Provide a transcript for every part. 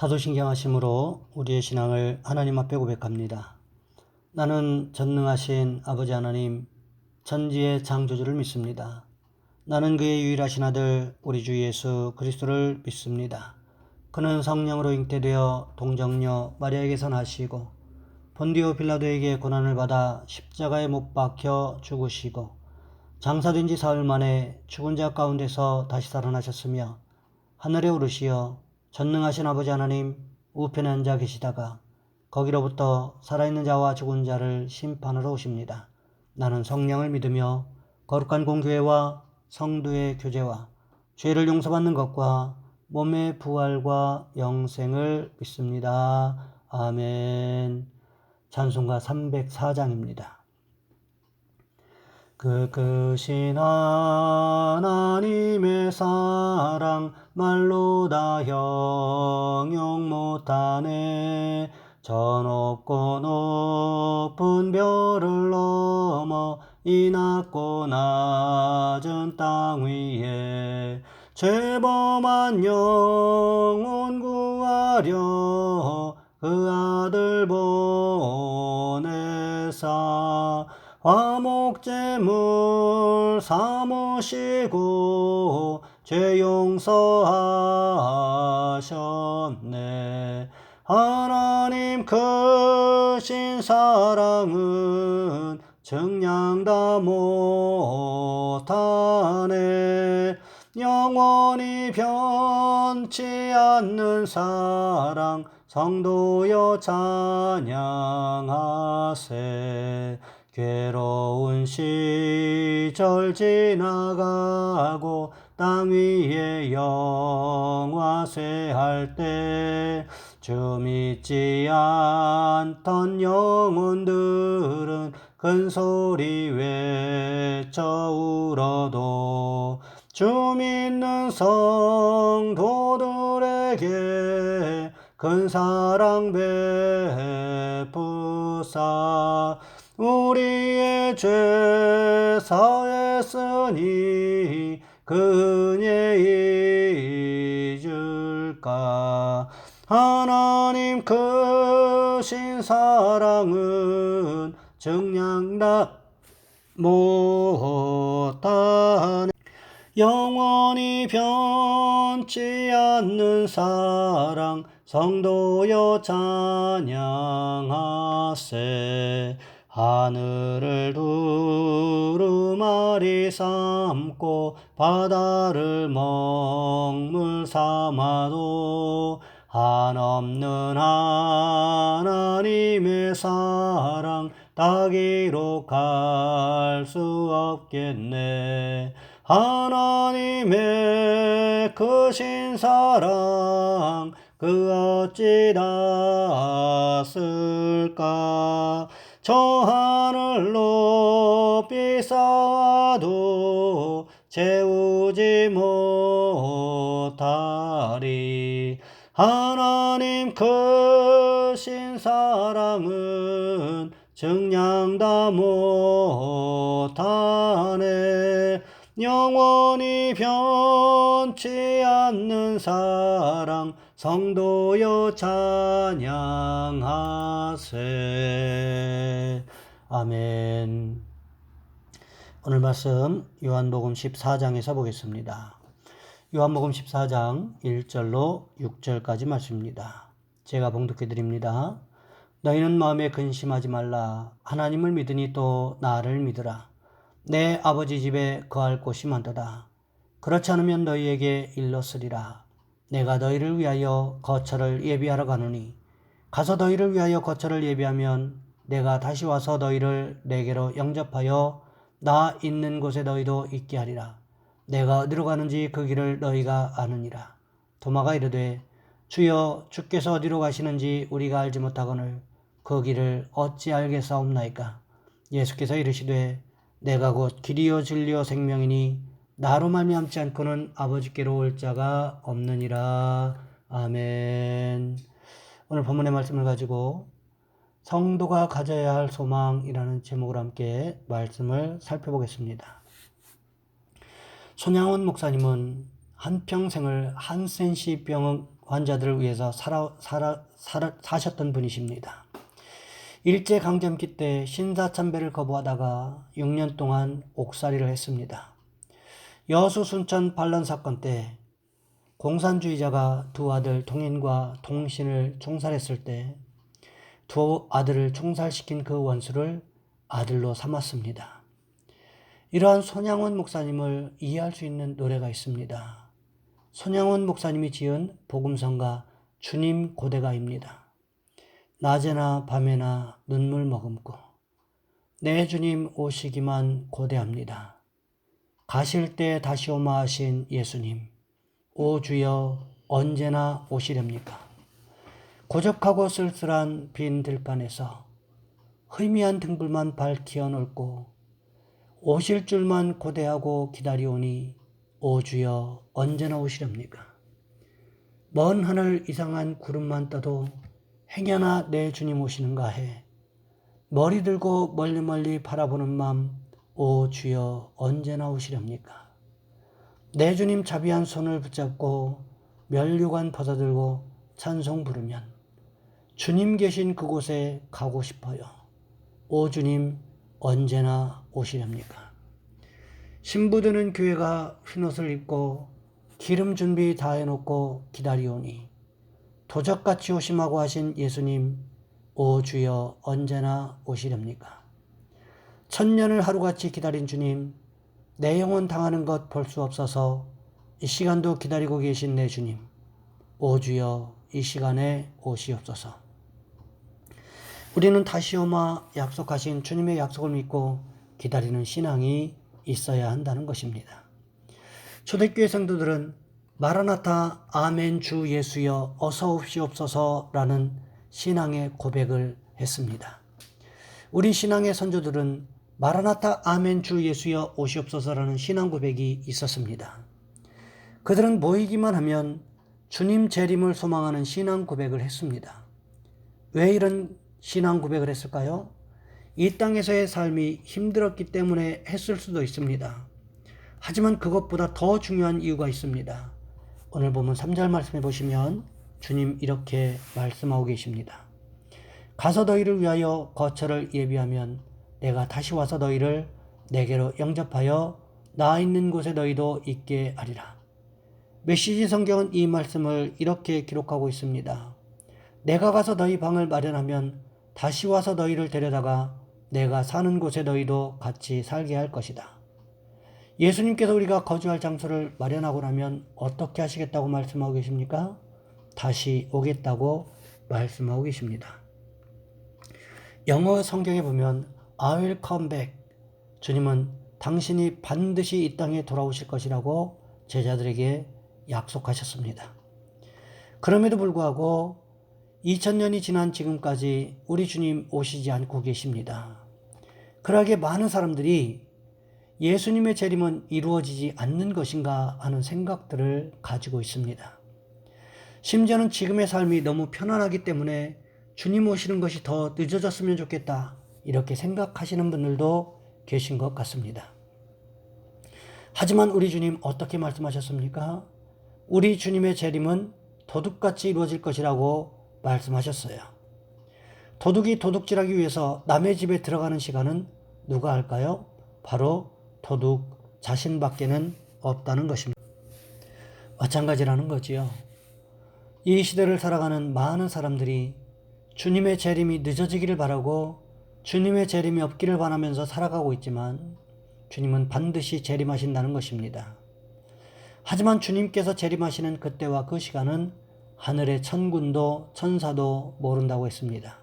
사도신경하심으로 우리의 신앙을 하나님 앞에 고백합니다. 나는 전능하신 아버지 하나님, 천지의 창조주를 믿습니다. 나는 그의 유일하신 아들 우리 주 예수 그리스도를 믿습니다. 그는 성령으로 잉태되어 동정녀 마리아에게서 나시고 본디오 빌라도에게 고난을 받아 십자가에 못 박혀 죽으시고 장사된 지 사흘 만에 죽은 자 가운데서 다시 살아나셨으며 하늘에 오르시어 전능하신 아버지 하나님 우편에 앉아 계시다가 거기로부터 살아있는 자와 죽은 자를 심판하러 오십니다. 나는 성령을 믿으며 거룩한 공교회와 성도의 교제와 죄를 용서받는 것과 몸의 부활과 영생을 믿습니다. 아멘. 찬송가 304장입니다. 그 크신 하나님의 사랑 말로 다 형용 못하네. 저 높고 높은 별을 넘어 이 낮고 낮은 땅 위에 죄범한 영혼 구하려 그 아들 보내사 화목제물 삼으시고 죄 용서하셨네. 하나님 크신 사랑은 증량 다 못하네. 영원히 변치 않는 사랑 성도여 찬양하세. 괴로운 시절 지나가고 땅 위에 영화세할 때 주 믿지 않던 영혼들은 큰 소리 외쳐 울어도 주 믿는 성도들에게 큰 사랑 베푸사 우리의 죄 사했으니 그 은혜 잊을까. 하나님 크신 사랑은 증량 다 못하네. 영원히 변치 않는 사랑 성도여 찬양하세. 하늘을 두루마리 삼고 바다를 먹물 삼아도 한없는 하나님의 사랑 다 기록할 수 없겠네. 하나님의 크신 사랑 그 어찌 닿았을까. 저 하늘 높이 쌓아도 채우지 못하리. 하나님 크신 사랑은 증량 다 못하네. 영원히 변치 않는 사랑 성도여 찬양하세. 아멘. 오늘 말씀 요한복음 14장에서 보겠습니다. 요한복음 14장 1절로 6절까지 말씀입니다. 제가 봉독해 드립니다. 너희는 마음에 근심하지 말라. 하나님을 믿으니 또 나를 믿으라. 내 아버지 집에 거할 곳이 많도다. 그렇지 않으면 너희에게 일렀으리라. 내가 너희를 위하여 거처를 예비하러 가노니 가서 너희를 위하여 거처를 예비하면 내가 다시 와서 너희를 내게로 영접하여 나 있는 곳에 너희도 있게 하리라. 내가 어디로 가는지 그 길을 너희가 아느니라. 도마가 이르되 주여 주께서 어디로 가시는지 우리가 알지 못하거늘 그 길을 어찌 알겠사옵나이까. 예수께서 이르시되 내가 곧 길이요 진리요 생명이니 나로 말미암지 않고는 아버지께로 올 자가 없느니라. 아멘. 오늘 본문의 말씀을 가지고 성도가 가져야 할 소망이라는 제목으로 함께 말씀을 살펴보겠습니다. 손양원 목사님은 한평생을 한센시 병과 환자들을 위해서 사셨던 분이십니다. 일제강점기 때 신사참배를 거부하다가 6년 동안 옥살이를 했습니다. 여수 순천 반란 사건 때 공산주의자가 두 아들 동인과 동신을 총살했을 때 두 아들을 총살시킨 그 원수를 아들로 삼았습니다. 이러한 손양원 목사님을 이해할 수 있는 노래가 있습니다. 손양원 목사님이 지은 복음성가 주님 고대가입니다. 낮에나 밤에나 눈물 머금고 내 주님 오시기만 고대합니다. 가실 때 다시 오마 하신 예수님, 오 주여 언제나 오시렵니까? 고적하고 쓸쓸한 빈 들판에서 희미한 등불만 밝히어 놓고 오실 줄만 고대하고 기다리오니 오 주여 언제나 오시렵니까? 먼 하늘 이상한 구름만 떠도 행여나 내 주님 오시는가 해 머리 들고 멀리 바라보는 맘 오 주여 언제나 오시렵니까? 내 주님 자비한 손을 붙잡고 면류관 벗어들고 찬송 부르면 주님 계신 그곳에 가고 싶어요. 오 주님 언제나 오시렵니까? 신부 드는 교회가 흰옷을 입고 기름 준비 다 해놓고 기다리오니 도적같이 오심하고 하신 예수님 오 주여 언제나 오시렵니까? 천년을 하루같이 기다린 주님 내 영혼 당하는 것 볼 수 없어서 이 시간도 기다리고 계신 내 주님 오 주여 이 시간에 오시옵소서. 우리는 다시 오마 약속하신 주님의 약속을 믿고 기다리는 신앙이 있어야 한다는 것입니다. 초대교회 성도들은 마라나타 아멘 주 예수여 어서 오시옵소서라는 신앙의 고백을 했습니다. 우리 신앙의 선조들은 마라나타 아멘 주 예수여 오시옵소서라는 신앙 고백이 있었습니다. 그들은 모이기만 하면 주님 재림을 소망하는 신앙 고백을 했습니다. 왜 이런 신앙 고백을 했을까요? 이 땅에서의 삶이 힘들었기 때문에 했을 수도 있습니다. 하지만 그것보다 더 중요한 이유가 있습니다. 오늘 보면 3절 말씀해 보시면 주님 이렇게 말씀하고 계십니다. 가서 너희를 위하여 거처를 예비하면 내가 다시 와서 너희를 내게로 영접하여 나 있는 곳에 너희도 있게 하리라. 메시지 성경은 이 말씀을 이렇게 기록하고 있습니다. 내가 가서 너희 방을 마련하면 다시 와서 너희를 데려다가 내가 사는 곳에 너희도 같이 살게 할 것이다. 예수님께서 우리가 거주할 장소를 마련하고 나면 어떻게 하시겠다고 말씀하고 계십니까? 다시 오겠다고 말씀하고 계십니다. 영어 성경에 보면 I will come back. 주님은 당신이 반드시 이 땅에 돌아오실 것이라고 제자들에게 약속하셨습니다. 그럼에도 불구하고 2000년이 지난 지금까지 우리 주님 오시지 않고 계십니다. 그러기에 많은 사람들이 예수님의 재림은 이루어지지 않는 것인가 하는 생각들을 가지고 있습니다. 심지어는 지금의 삶이 너무 편안하기 때문에 주님 오시는 것이 더 늦어졌으면 좋겠다 이렇게 생각하시는 분들도 계신 것 같습니다. 하지만 우리 주님 어떻게 말씀하셨습니까? 우리 주님의 재림은 도둑같이 이루어질 것이라고 말씀하셨어요. 도둑이 도둑질하기 위해서 남의 집에 들어가는 시간은 누가 할까요? 바로 도둑 자신밖에는 없다는 것입니다. 마찬가지라는 거지요. 이 시대를 살아가는 많은 사람들이 주님의 재림이 늦어지기를 바라고 주님의 재림이 없기를 바라면서 살아가고 있지만 주님은 반드시 재림하신다는 것입니다. 하지만 주님께서 재림하시는 그때와 그 시간은 하늘의 천군도 천사도 모른다고 했습니다.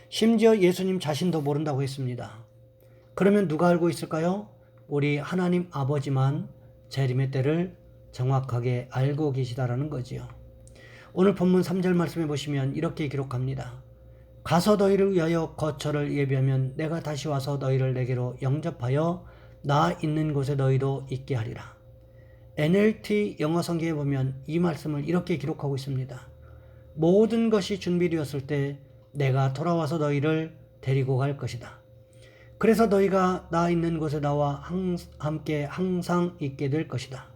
심지어 예수님 자신도 모른다고 했습니다. 그러면 누가 알고 있을까요? 우리 하나님 아버지만 재림의 때를 정확하게 알고 계시다라는 거지요. 오늘 본문 3절 말씀해 보시면 이렇게 기록합니다. 가서 너희를 위하여 거처를 예비하면 내가 다시 와서 너희를 내게로 영접하여 나 있는 곳에 너희도 있게 하리라. NLT 영어 성경에 보면 이 말씀을 이렇게 기록하고 있습니다. 모든 것이 준비되었을 때 내가 돌아와서 너희를 데리고 갈 것이다. 그래서 너희가 나 있는 곳에 나와 함께 항상 있게 될 것이다.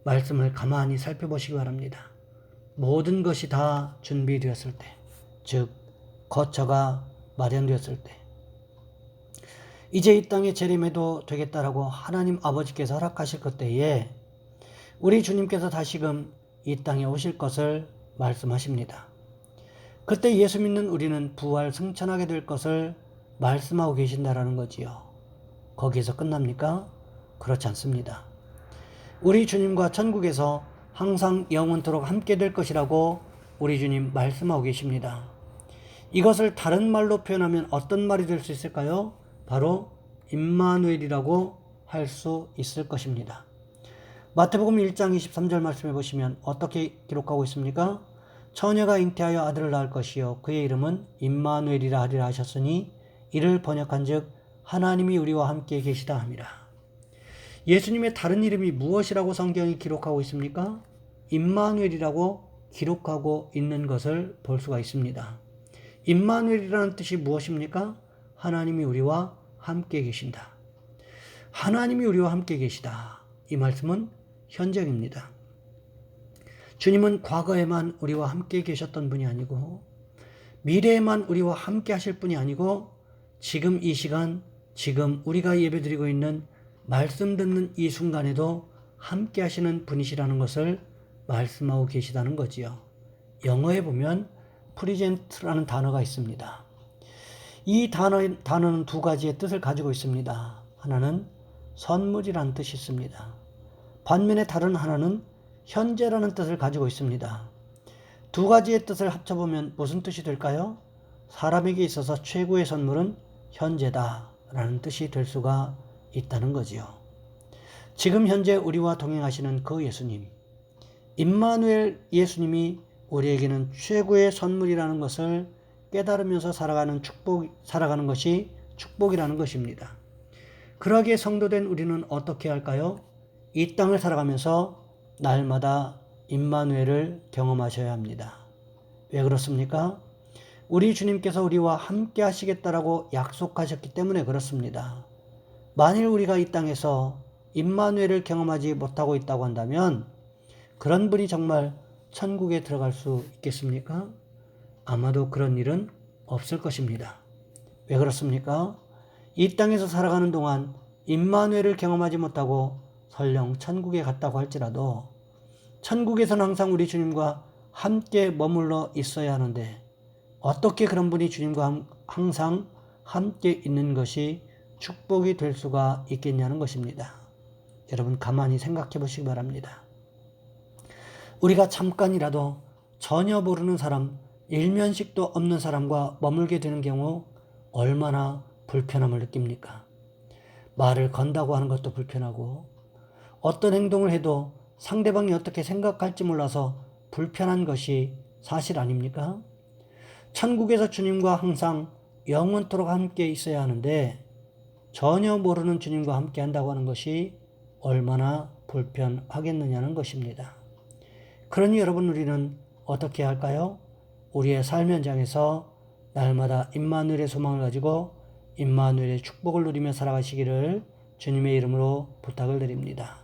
말씀을 가만히 살펴보시기 바랍니다. 모든 것이 다 준비되었을 때, 즉 거처가 마련되었을 때, 이제 이 땅에 재림해도 되겠다라고 하나님 아버지께서 허락하실 그때에 우리 주님께서 다시금 이 땅에 오실 것을 말씀하십니다. 그때 예수 믿는 우리는 부활 승천하게 될 것을 말씀하고 계신다라는 거지요. 거기에서 끝납니까? 그렇지 않습니다. 우리 주님과 천국에서 항상 영원토록 함께 될 것이라고 우리 주님 말씀하고 계십니다. 이것을 다른 말로 표현하면 어떤 말이 될 수 있을까요? 바로 임마누엘이라고 할 수 있을 것입니다. 마태복음 1장 23절 말씀해 보시면 어떻게 기록하고 있습니까? 처녀가 잉태하여 아들을 낳을 것이요 그의 이름은 임마누엘이라 하리라 하셨으니 이를 번역한즉 하나님이 우리와 함께 계시다 함이라. 예수님의 다른 이름이 무엇이라고 성경이 기록하고 있습니까? 임마누엘이라고 기록하고 있는 것을 볼 수가 있습니다. 임마누엘이라는 뜻이 무엇입니까? 하나님이 우리와 함께 계신다. 하나님이 우리와 함께 계시다. 이 말씀은 현재입니다. 주님은 과거에만 우리와 함께 계셨던 분이 아니고 미래에만 우리와 함께 하실 분이 아니고 지금 이 시간, 지금 우리가 예배드리고 있는 말씀 듣는 이 순간에도 함께 하시는 분이시라는 것을 말씀하고 계시다는 거지요. 영어에 보면 프리젠트라는 단어가 있습니다. 이 단어는 두 가지의 뜻을 가지고 있습니다. 하나는 선물이라는 뜻이 있습니다. 반면에 다른 하나는 현재라는 뜻을 가지고 있습니다. 두 가지의 뜻을 합쳐보면 무슨 뜻이 될까요? 사람에게 있어서 최고의 선물은 현재다 라는 뜻이 될 수가 있다는 거지요. 지금 현재 우리와 동행하시는 그 예수님, 임마누엘 예수님이 우리에게는 최고의 선물이라는 것을 깨달으면서 살아가는 것이 축복이라는 것입니다. 그러기에 성도된 우리는 어떻게 할까요? 이 땅을 살아가면서 날마다 임마누엘을 경험하셔야 합니다. 왜 그렇습니까? 우리 주님께서 우리와 함께 하시겠다라고 약속하셨기 때문에 그렇습니다. 만일 우리가 이 땅에서 임마누엘을 경험하지 못하고 있다고 한다면 그런 분이 정말 천국에 들어갈 수 있겠습니까? 아마도 그런 일은 없을 것입니다. 왜 그렇습니까? 이 땅에서 살아가는 동안 임마누엘을 경험하지 못하고 설령 천국에 갔다고 할지라도 천국에서는 항상 우리 주님과 함께 머물러 있어야 하는데 어떻게 그런 분이 주님과 항상 함께 있는 것이 축복이 될 수가 있겠냐는 것입니다. 여러분 가만히 생각해 보시기 바랍니다. 우리가 잠깐이라도 전혀 모르는 사람, 일면식도 없는 사람과 머물게 되는 경우 얼마나 불편함을 느낍니까? 말을 건다고 하는 것도 불편하고 어떤 행동을 해도 상대방이 어떻게 생각할지 몰라서 불편한 것이 사실 아닙니까? 천국에서 주님과 항상 영원토록 함께 있어야 하는데 전혀 모르는 주님과 함께 한다고 하는 것이 얼마나 불편하겠느냐는 것입니다. 그러니 여러분 우리는 어떻게 할까요? 우리의 삶 현장에서 날마다 임마누엘의 소망을 가지고 임마누엘의 축복을 누리며 살아가시기를 주님의 이름으로 부탁을 드립니다.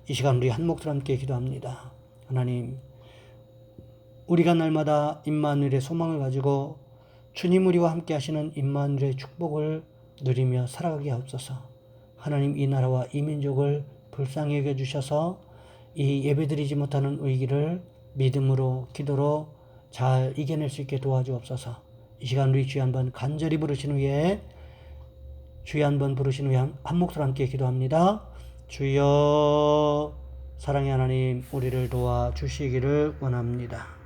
이 시간 우리 한 목소리 함께 기도합니다. 하나님, 우리가 날마다 임마누엘의 소망을 가지고 주님 우리와 함께 하시는 임마누엘의 축복을 누리며 살아가게 하옵소서. 하나님 이 나라와 이 민족을 불쌍히 여겨주셔서 이 예배드리지 못하는 위기를 믿음으로 기도로 잘 이겨낼 수 있게 도와주옵소서. 이 시간 우리 주여 한번 간절히 부르신 후에 한 목소리 함께 기도합니다. 주여 사랑의 하나님 우리를 도와주시기를 원합니다.